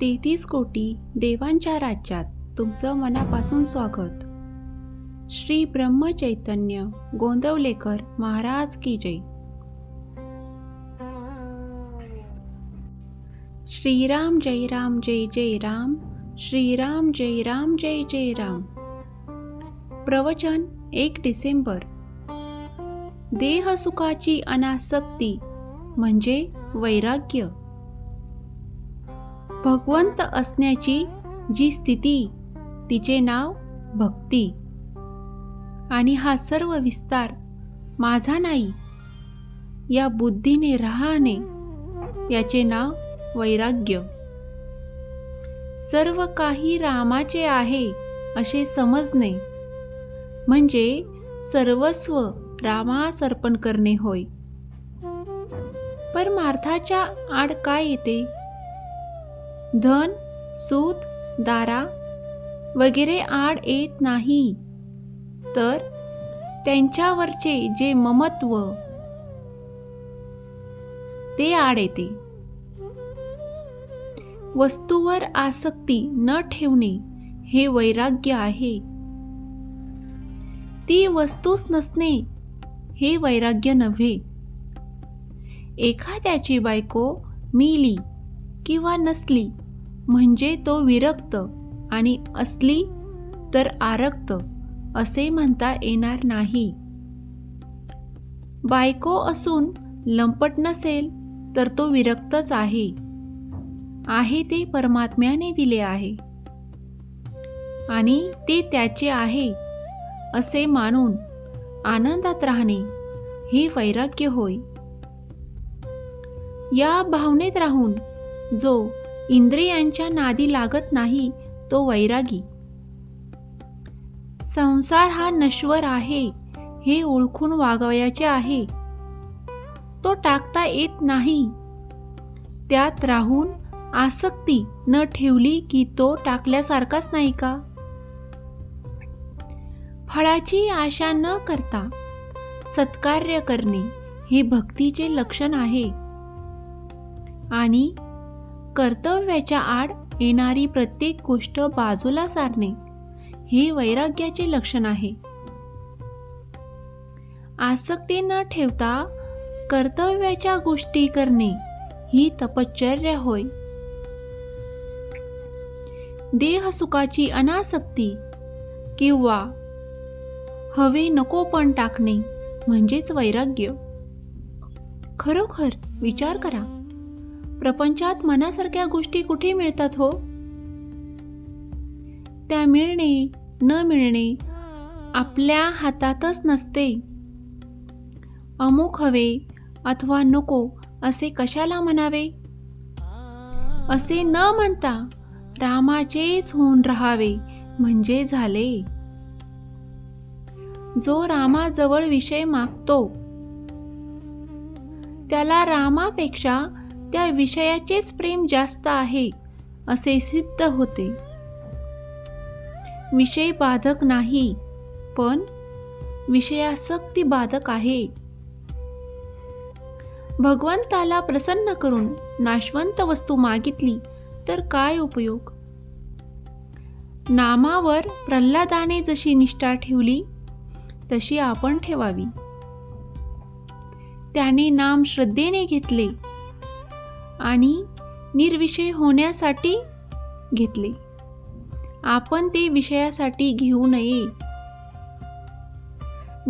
33 कोटी देवांच्या राज्यात तुमचं मनापासून स्वागत. श्री ब्रह्मचैतन्य गोंदवलेकर महाराज की जय. श्रीराम जय राम जय जय राम. श्रीराम जय राम जय जय राम. प्रवचन 1 डिसेंबर. देहसुखाची अनासक्ती म्हणजे वैराग्य. भगवंत असण्याची जी स्थिती तिचे नाव भक्ती, आणि हा सर्व विस्तार माझा नाही या बुद्धीने राहणे याचे नाव वैराग्य. सर्व काही रामाचे आहे असे समजणे म्हणजे सर्वस्व रामास अर्पण करणे होय. परमार्थाच्या आड काय येते? धन, सूत, दारा वगैरे आड येत नाही, तर त्यांच्यावरचे जे ममत्व ते आड येते. वस्तूवर आसक्ती न ठेवणे हे वैराग्य आहे. ती वस्तूच नसणे हे वैराग्य नव्हे. एखाद्याची बायको मिली किंवा नसली म्हणजे तो विरक्त, आणि असली तर आरक्त असे म्हणता येणार नाही. बायको असून लंपट नसेल तर तो विरक्तच आहे. आहे ते परमात्म्याने दिले आहे आणि ते त्याचे आहे असे मानून आनंदात राहणे हे वैराग्य होय. या भावनेत राहून जो इंद्रियांच्या नादी लागत नाही तो वैरागी. संसार हा नश्वर आहे हे ओळखून वागवायचे आहे. तो टाकता येत नाही. त्यात राहून आसक्ती न ठेवली की तो टाकल्यासारखाच नाही का? फळाची आशा न करता सत्कार्य करणे हे भक्तीचे लक्षण आहे, आणि कर्तव्याच्या आड येणारी प्रत्येक गोष्ट बाजूला सारणे हे वैराग्याचे लक्षण आहे. आसक्ती न ठेवता कर्तव्याच्या गोष्टी करणे ही तपश्चर्या होय. देहसुखाची अनासक्ती किंवा हवे नकोपण टाकणे म्हणजेच वैराग्य. खरोखर विचार करा, प्रपंचात मनासारख्या गोष्टी कुठे मिळतात हो? त्या मिळणे न मिळणे आपल्या हातातच नसते. अमुक हवे अथवा नको असे कशाला म्हणावे? असे न म्हणता रामाचेच होऊन राहावे म्हणजे झाले. जो रामाजवळ विषय मागतो त्याला रामापेक्षा त्या विषयाचेच प्रेम जास्त आहे असे सिद्ध होते. विषय बाधक नाही, पण विषयासक्ती बाधक आहे. भगवंताला प्रसन्न करून नाशवंत वस्तू मागितली तर काय उपयोग? नामावर प्रल्हादाने जशी निष्ठा ठेवली तशी आपण ठेवावी. त्याने नाम श्रद्धेने घेतले आणि निर्विषय होण्यासाठी घेतले. आपण ते विषयासाठी घेऊ नये.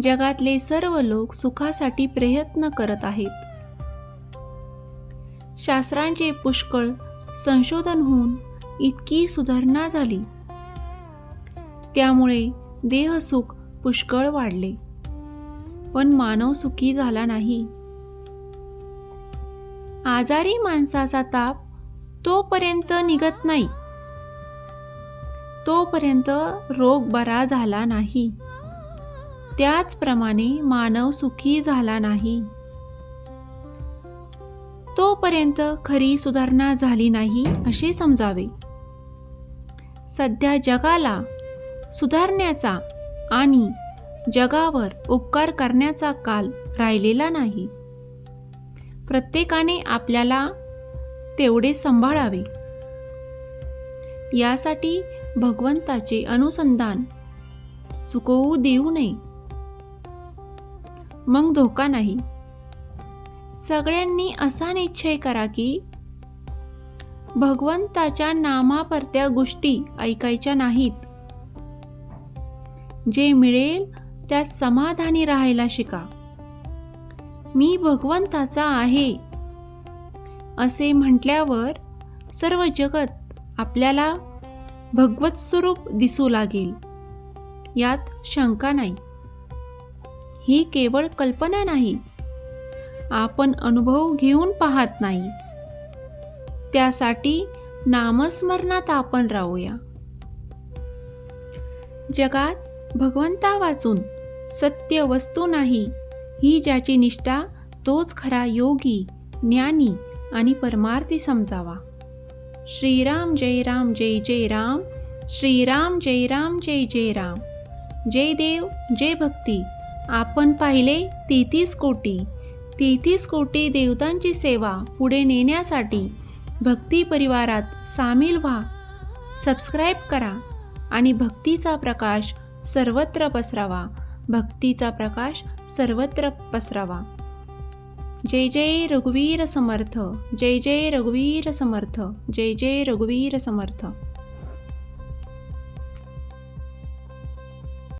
जगातले सर्व लोक सुखासाठी प्रयत्न करत आहेत. शास्त्रांचे पुष्कळ संशोधन होऊन इतकी सुधारणा झाली. त्यामुळे देहसुख पुष्कळ वाढले, पण मानव सुखी झाला नाही. आजारी माणसाचा ताप तोपर्यंत निघत नाही तोपर्यंत रोग बरा झाला नाही. त्याचप्रमाणे मानव सुखी झाला नाही तोपर्यंत खरी सुधारणा झाली नाही असे समजावे. सध्या जगाला सुधारण्याचा आणि जगावर उपकार करण्याचा काल राहिलेला नाही. प्रत्येकाने आपल्याला तेवढे सांभाळावे. यासाठी भगवंताचे अनुसंधान चुकवू देऊ नये. मग धोका नाही. सगळ्यांनी असा निश्चय करा की भगवंताच्या नामापरत्या गोष्टी ऐकायच्या नाहीत. जे मिळेल त्यात समाधानी राहायला शिका. मी भगवंताचा आहे असे म्हटल्यावर सर्व जगत आपल्याला भगवत स्वरूप दिसू लागेल, यात शंका नाही. ही केवळ कल्पना नाही, आपण अनुभव घेऊन पाहत नाही. त्यासाठी नामस्मरणात आपण राहूया. जगात भगवंता वाचून सत्य वस्तू नाही, ही ज्याची निष्ठा तोच खरा योगी, ज्ञानी आणि परमार्थी समजावा. श्रीराम जय राम जय जय राम, श्रीराम जय राम जय जय राम. जय देव जय भक्ती. आपण पाहिले 33 कोटी देवतांची सेवा पुढे नेण्यासाठी भक्ती परिवारात सामील व्हा. सबस्क्राईब करा आणि भक्तीचा प्रकाश सर्वत्र पसरावा. भक्तीचा प्रकाश सर्वत्र पसरावा. जय जय रघुवीर समर्थ. जय जय रघुवीर समर्थ. जय जय रघुवीर समर्थ.